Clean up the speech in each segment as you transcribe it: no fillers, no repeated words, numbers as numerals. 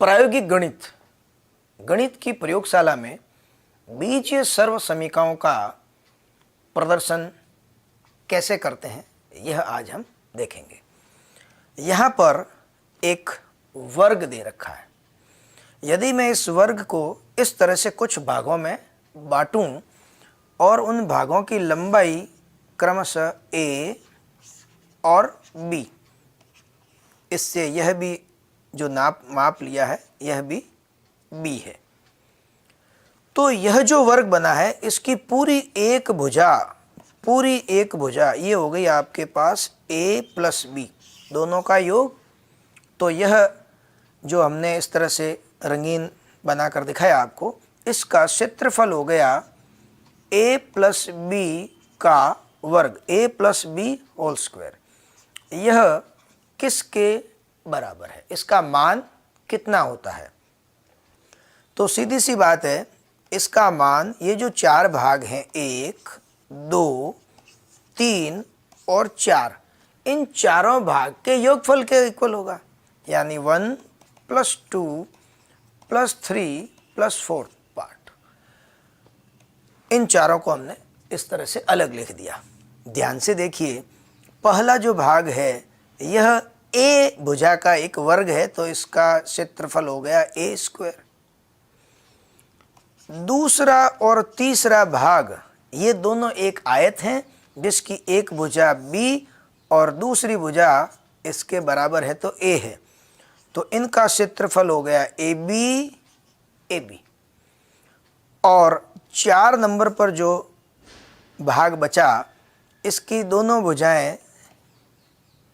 प्रायोगिक गणित की प्रयोगशाला में बीजीय सर्व समीकरणों का प्रदर्शन कैसे करते हैं यह आज हम देखेंगे। यहाँ पर एक वर्ग दे रखा है। यदि मैं इस वर्ग को इस तरह से कुछ भागों में बांटूं और उन भागों की लंबाई क्रमशः a और b, इससे यह भी जो माप लिया है यह भी b है, तो यह जो वर्ग बना है इसकी पूरी एक भुजा ये हो गई आपके पास a प्लस b दोनों का योग। तो यह जो हमने इस तरह से रंगीन बनाकर दिखाया आपको, इसका क्षेत्रफल हो गया a प्लस b का वर्ग, a plus b whole square. यह किसके बराबर है, इसका मान कितना होता है? तो सीधी सी बात है, इसका मान ये जो चार भाग हैं 1, 2, 3 और 4, इन चारों भाग के योगफल के इक्वल होगा, यानी 1 प्लस 2 प्लस 3 प्लस 4 पार्ट। इन चारों को हमने इस तरह से अलग लिख दिया। ध्यान से देखिए, पहला जो भाग है यह a भुजा का एक वर्ग है, तो इसका क्षेत्रफल हो गया a स्क्वायर। दूसरा और तीसरा भाग ये दोनों एक आयत हैं जिसकी एक भुजा b और दूसरी भुजा इसके बराबर है तो a है, तो इनका क्षेत्रफल हो गया ab। और 4 नंबर पर जो भाग बचा, इसकी दोनों भुजाएं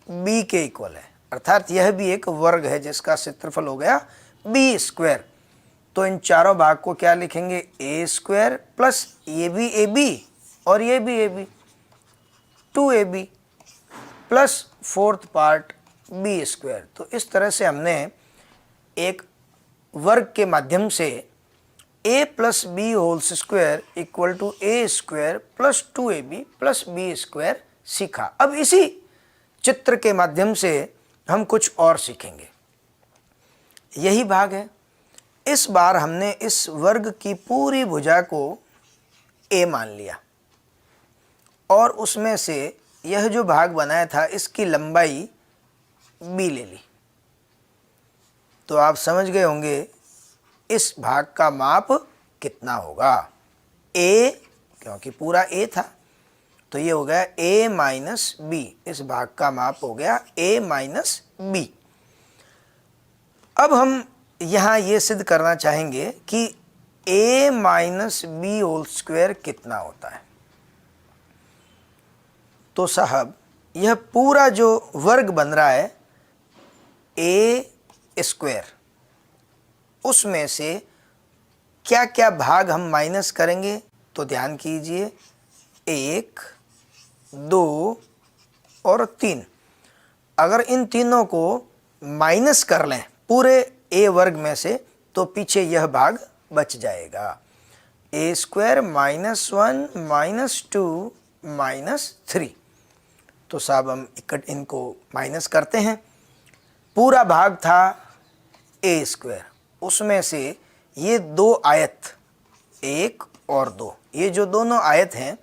b के इक्वल है, अर्थात यह भी एक वर्ग है जिसका क्षेत्रफल हो गया b स्क्वायर। तो इन चारों भाग को क्या लिखेंगे, a स्क्वायर प्लस ये भी ab और ये भी ab, 2ab plus 4th part b square. तो इस तरह से हमने एक वर्ग के माध्यम से a plus b whole square equal to a square plus 2ab plus b square सीखा। अब इसी चित्र के माध्यम से हम कुछ और सीखेंगे। यही भाग है, इस बार हमने इस वर्ग की पूरी भुजा को a मान लिया और उसमें से यह जो भाग बनाया था इसकी लंबाई b ले ली। तो आप समझ गए होंगे इस भाग का माप कितना होगा, a, क्योंकि पूरा a था तो ये हो गया a माइनस b, इस भाग का माप हो गया a माइनस b। अब हम यहाँ ये सिद्ध करना चाहेंगे कि a minus b whole square कितना होता है। तो साहब, यह पूरा जो वर्ग बन रहा है a स्क्वायर, उसमें से क्या क्या भाग हम माइनस करेंगे, तो ध्यान कीजिए 1, 2 और 3। अगर इन तीनों को माइनस कर लें पूरे a वर्ग में से, तो पीछे यह भाग बच जाएगा, a square minus 1 minus 2 minus 3। तो साहब हम इनको माइनस करते हैं। पूरा भाग था a स्क्वायर, उसमें से ये दो आयत 1 और 2, ये जो दोनों आयत हैं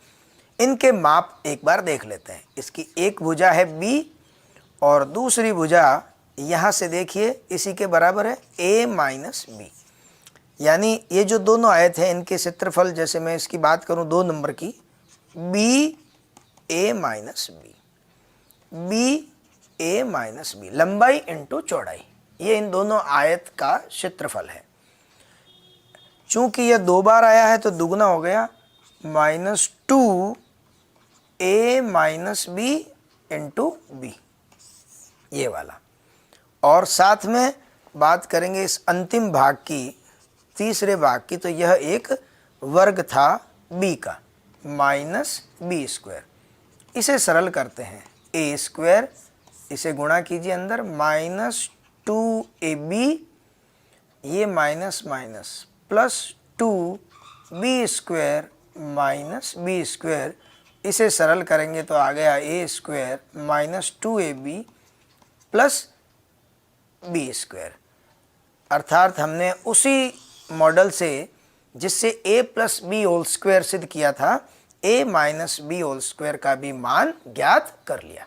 इनके माप एक बार देख लेते हैं। इसकी एक भुजा है b और दूसरी भुजा यहाँ से देखिए इसी के बराबर है a माइनस b, यानी ये जो दोनों आयत हैं इनके क्षेत्रफल, जैसे मैं इसकी बात करूँ 2 नंबर की, b a माइनस b, लंबाई इंटू चौड़ाई, ये इन दोनों आयत का क्षेत्रफल है। चूंकि यह 2 बार आया है तो दुगना हो गया -2 a minus b into b, ये वाला। और साथ में बात करेंगे इस अंतिम भाग की, तीसरे भाग की, तो यह एक वर्ग था b का माइनस b स्क्वायर। इसे सरल करते हैं, a स्क्वायर, इसे गुणा कीजिए अंदर, माइनस 2ab, ये minus minus plus 2b square minus b square, इसे सरल करेंगे तो आ गया a square minus 2ab plus b square. अर्थात हमने उसी मॉडल से जिससे a plus B whole square सिद्ध किया था, a minus B whole square का भी मान ज्ञात कर लिया।